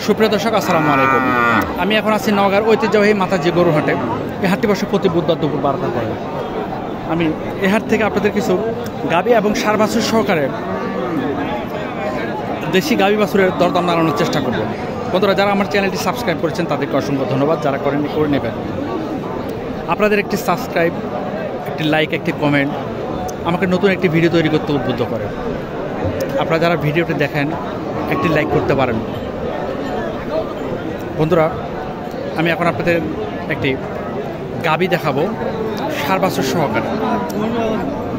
সুপ্রিয় দর্শক আসসালামু আলাইকুম। আমি এখন আছি নওগাঁর ঐতিহ্যবাহী মাতাজি গরুর হাটে। এই হাটটি বসে প্রতি বুধবার দুপুর 12টার পরে। আমি এই হাট থেকে আপনাদের কিছু গাভী এবং ষাঁড় বাছুর সহকারে দেশি গাভী বাছুরের দরদাম জানানোর চেষ্টা করব। বন্ধুরা, যারা আমার চ্যানেলটি সাবস্ক্রাইব করেছেন তাদেরকে অসংখ্য ধন্যবাদ। যারা করেননি করে নেবেন। আপনাদের একটি সাবস্ক্রাইব, একটি লাইক, একটি কমেন্ট আমাকে নতুন একটি ভিডিও তৈরি করতে উদ্বুদ্ধ করে। আপনারা যারা ভিডিওটি দেখেন একটি লাইক করতে পারেন। বন্ধুরা, আমি এখন আপনাদের একটি গাভী দেখাবো ষাঁড় বাছুর সহকারে।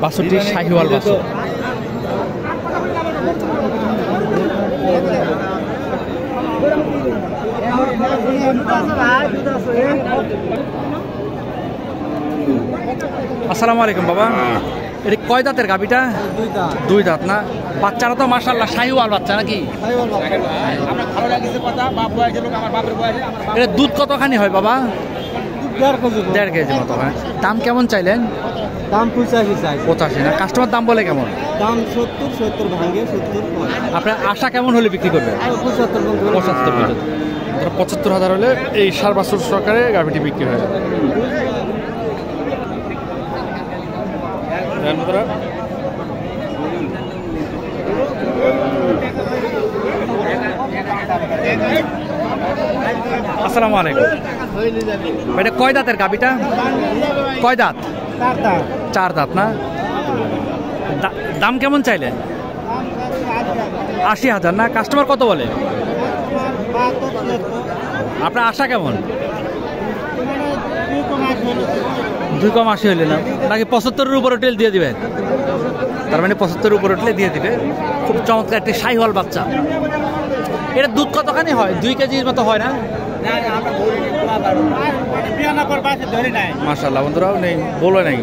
বাছুরটি শাহিওয়াল বাছুর। আসসালামু আলাইকুম বাবা। এটা কয় দাঁতের গাভীটা? দুই দাঁত না? বাচ্চারা তো মাশাআল্লাহ শাহিওয়াল বাচ্চা নাকি? এটা দুধ কতখানি হয় বাবা? 1.5 কেজি মতো হয়। দাম কেমন চাইলেন? দাম 85 না? কাস্টমার দাম বলে কেমন? দাম 70 ভাঙে 70। আপনার আশা কেমন হলে বিক্রি করবে? 75 75,000 হলে এই ষাঁড় বাছুর সহকারে গাভীটি বিক্রি হয়ে যাবে। আসসালামু আলাইকুম। এটা কয় দাঁতের গাভীটা? কয় দাঁত? 4 দাঁত না? দাম কেমন চাইলেন? 80,000 না? কাস্টমার কত বলে? আপনার আশা কেমন? 2.80 হইলে না নাকি 75-এর উপরে টেল দিয়ে দিবেন? তার মানে 75-এর উপরে টেলে দিয়ে দিবে। খুব চমৎকার একটি শাহিওয়াল বাচ্চা। এটা দুধ কতখানি হয়? 2 কেজির মতো হয় না? মাশাআল্লাহ। বন্ধুরাও নেই বলে নাই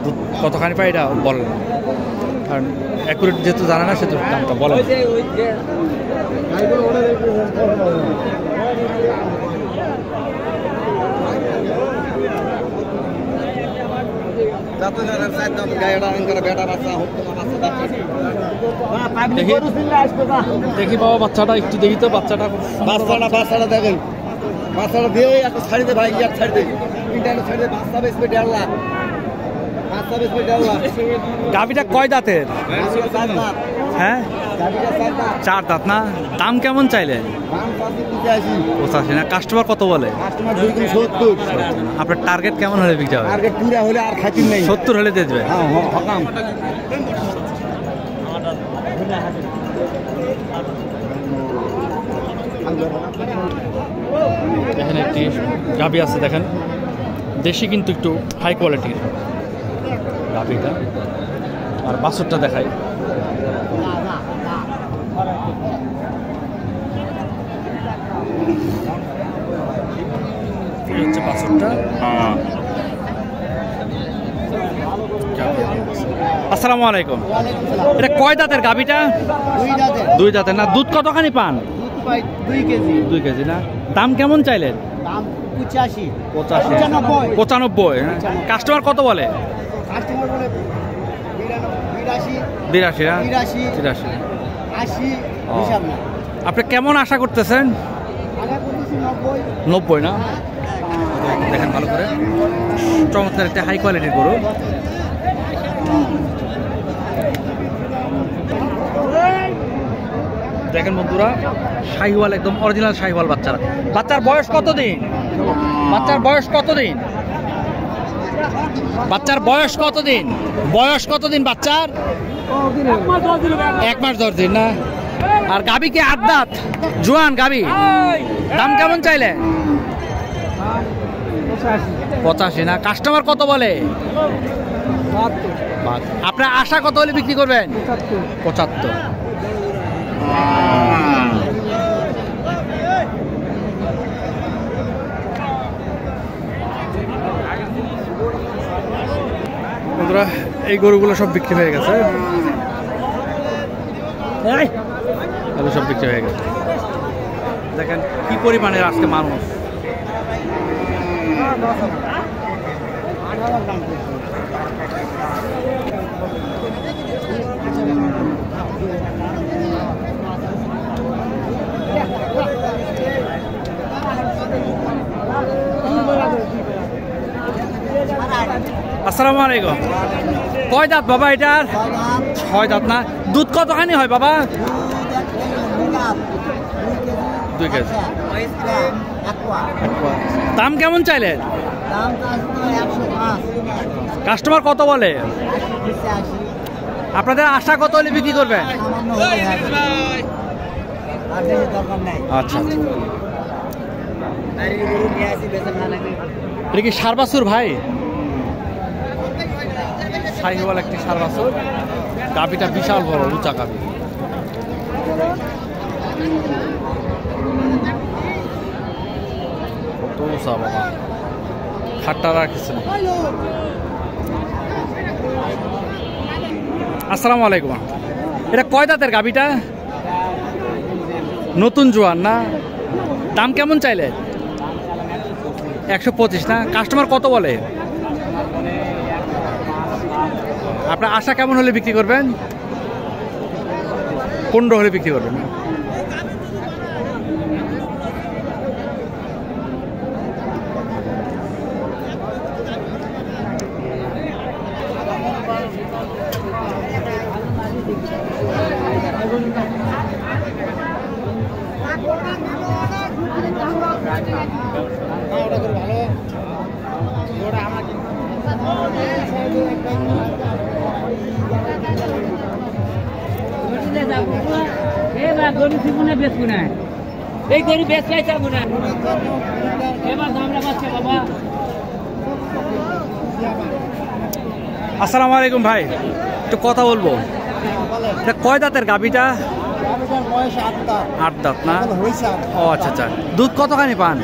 দুধ কতখানি পায় এটা বলে না, কারণ অ্যাকুরেট যেহেতু জানে না সেহেতু দামটা বলে। দেখি বাবা বাচ্চাটা একটু দেখি তো। বাচ্চাটা দেখেন, বাচ্চাটা দিয়ে একটা ছাড়ি দে ভাই, ইয়ার ছাড়ি দে, ছাড়ি দে। বাচ্চা বেসবে 1.5 লাখ। গাভীটা কয় দাঁতের? হ্যাঁ 4 দাঁত না? দাম কেমন চাইলে? 85 না? কাস্টমার কত বলে? 70। আপনার টার্গেট কেমন হলে বিক্রি হবে? টার্গেট পুরা হলে আর খাতির নেই। 70 হলে দিয়ে দেবে। এখানে একটি গাভী আছে দেখেন, দেশি কিন্তু একটু হাই কোয়ালিটির গাভীটা। আর বাছুরটা দেখাই। হচ্ছে বাছুরটা। আসসালামু আলাইকুম। এটা কয় দাঁতের গাভীটা? 2 দাঁতের না? দুধ কতখানি পান? 2 কেজি না? দাম কেমন চাইলেন? 95। কাস্টমার কত বলে? 82 না? 83। আপনি কেমন আশা করতেছেন? 90 না? দেখেন ভালো করে, চমৎকার একটা হাই কোয়ালিটির গরু। দেখেন বন্ধুরা, শাহিওয়াল, একদম অরিজিনাল শাহিওয়াল বাচ্চারা। বাচ্চার বয়স কতদিন? বাচ্চার বয়স কতদিন? বাচ্চার বয়স কতদিন? বয়স কতদিন বাচ্চার? 1 মাস 10 দিন না? আর গাভী কি 8 দাঁত? জোয়ান গাভী। দাম কেমন চাইলে? 85 না? কাস্টমার কত বলে? আপনার আশা কত হলে বিক্রি করবেন? 75। বন্ধুরা, এই গরুগুলো সব বিক্রি হয়ে গেছে। সব বিক্রি হয়ে গেছে। দেখেন কি পরিমাণের আজকে মানুষ। আসসালামু আলাইকুম। কয় দাঁত বাবা এটার? 6 দাঁত না? দুধ কতখানি হয় বাবা? 2 কেজি। দাম কেমন চাইলেন? কাস্টমার কত বলে? আপনাদের আশা কত হলে বিক্রি করবেন? আচ্ছা, এটা কি ষাঁড় বাছুর ভাই? শাহিওয়াল একটি ষাঁড় বাছুর। গাভীটা বিশাল বড়, উঁচা গাভী। কত উঁচা বাবা, খাট্টা রাখছে না। আসসালামু আলাইকুম। এটা কয় দাঁতের গাভীটা? নতুন জোয়ান না? দাম কেমন চাইলে? 125 না? কাস্টমার কত বলে? আপনার আশা কেমন হলে বিক্রি করবেন? 15 হলে বিক্রি করবেন। আসসালামু আলাইকুম ভাই, একটু কথা বলবো। এটা কয় দাঁতের গাভীটা? 8 দাঁত না? ও আচ্ছা আচ্ছা। দুধ কতখানি পান?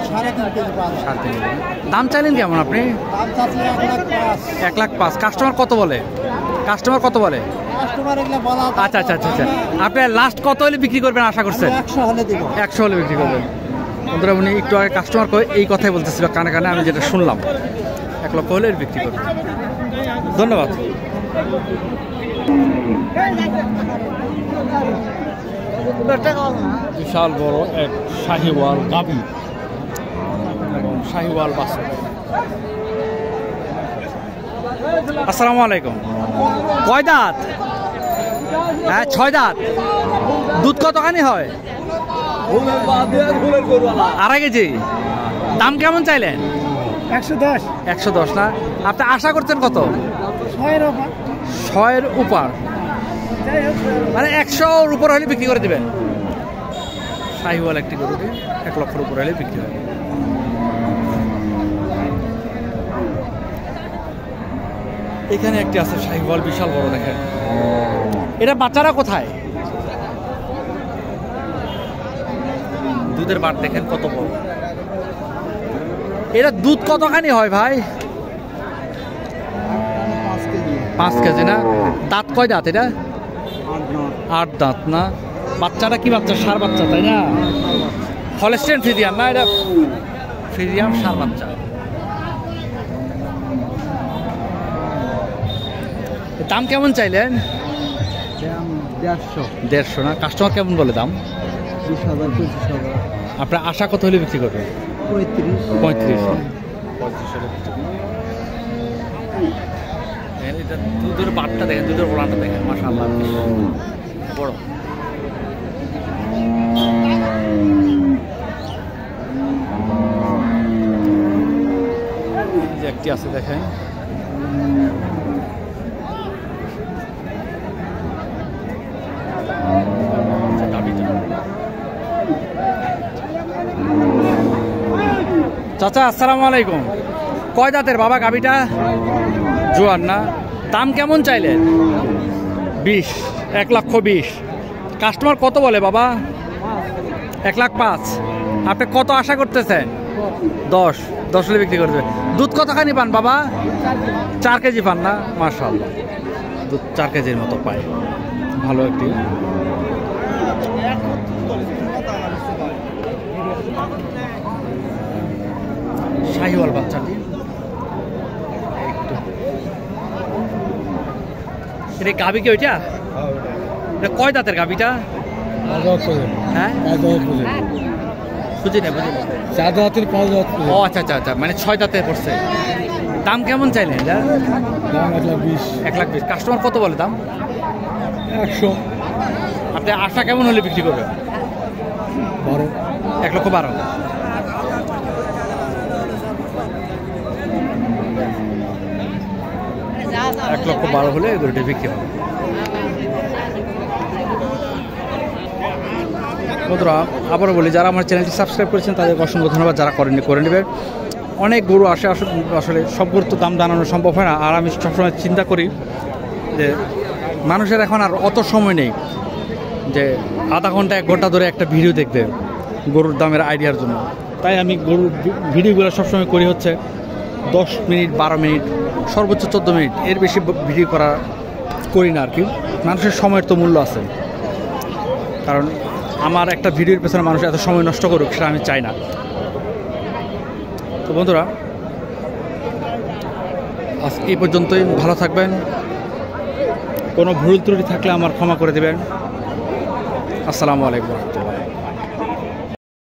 3.5 কেজি। দাম চাইলেন কেমন আপনি? 1,05,000। কাস্টমার কত বলে? কাস্টমার কত বলে? আচ্ছা আচ্ছা আচ্ছা আচ্ছা। আপনি লাস্ট কত হলে বিক্রি করবেন আশা করছেন? 100 হলে বিক্রি করবেন। বন্ধুরা, উনি একটু আগে কাস্টমার এই কথাই বলতেছিল কানে কানে, আমি যেটা শুনলাম 1 লক্ষ হলে বিক্রি করবেন। ধন্যবাদ। বিশাল বড় এক শাহিওয়াল গাভী এবং শাহিওয়াল বাছুর। আসসালামু আলাইকুম। কয় দাঁত? হ্যাঁ, 6 দাঁত। দুধ কতখানি হয়? 2.5 কেজি। দাম কেমন চাইলেন? 110 না? আপনি আশা করছেন কত? 6 এর উপর, মানে 100-র উপর হলে বিক্রি করে দেবেন। শাহিওয়াল একটি গরু 1 লক্ষের উপর হলে বিক্রি হবে। এখানে একটি আছে শাহিওয়াল, বিশাল বড়, দেখেন। এটা বাচ্চারা কোথায়? দুধের বাট দেখেন কত বড়। এটা দুধ কতখানি হয় ভাই? 5 কেজি না? দাঁত কয় দাঁত এটা? 8 দাঁত না? বাচ্চাটা কি বাচ্চা? ষাঁড় বাচ্চা, তাই না? হলস্টেইন ফ্রিজিয়ান না? এটা ফ্রিজিয়ান ষাঁড় বাচ্চা। দাম কেমন চাইলেন? 150 না? কাস্টমার কেমন বলে দাম? 20,000 25,000। আপনার আশা কত হলে বিক্রি করবেন? 35 হলে বিক্রি করবেন। এটা দুধের বাটটা দেখেন, দুধের ওলানটা দেখেন, মাশাআল্লাহ বড়। একটি আছে দেখেন, চাচা আসসালামু আলাইকুম। কয় দাঁতের বাবা গাভীটা? জোয়ান না? দাম কেমন চাইলেন? 20, 1,20,000। কাস্টমার কত বলে বাবা? 1,05,000। আপনি কত আশা করতেছেন? 10 হলে বিক্রি করবে। দুধ কতখানি পান বাবা? 4 কেজি পান না? মাশাআল্লাহ, দুধ 4 কেজির মতো পায়। ভালো একটি শাহিওয়াল বাচ্চাটি। এটা গাভী কি ওইটা? এটা কয় দাঁতের গাভীটা? হ্যাঁ, বুঝি না বুঝি না। 4 দাঁত থেকে 5 দাঁত ও আচ্ছা আচ্ছা আচ্ছা, মানে 6 দাঁতে পড়ছে। দাম কেমন চাইলেন এটা? দাম 1,20,000 1,20,000। কাস্টমার কত বলে দাম? 100 আপনি আশা কেমন হলে বিক্রি করবেন? 12 1,12,000। $1,12,000 হলে এই গরুটি বিক্রি হবে। বন্ধুরা আবারও বলি, যারা আমার চ্যানেলটি সাবস্ক্রাইব করেছেন তাদেরকে অসংখ্য ধন্যবাদ, যারা করেননি করে নেবেন। অনেক গরু আসে, আসলে সব গরুর তো দাম জানানো সম্ভব হয় না। আর আমি সবসময় চিন্তা করি যে মানুষের এখন আর অত সময় নেই যে আধা ঘন্টা 1 ঘন্টা ধরে একটা ভিডিও দেখবে গরুর দামের আইডিয়ার জন্য। তাই আমি গরুর ভিডিওগুলো সবসময় করি হচ্ছে 10 মিনিট 12 মিনিট, সর্বোচ্চ 14 মিনিট, এর বেশি ভিডিও করি না আর কি। মানুষের সময়ের তো মূল্য আছে, কারণ আমার একটা ভিডিওর পেছনে মানুষ এত সময় নষ্ট করুক সেটা আমি চাই না। তো বন্ধুরা আজ এই পর্যন্তই, ভালো থাকবেন। কোনো ভুল ত্রুটি থাকলে আমার ক্ষমা করে দেবেন। আসসালামু আলাইকুম।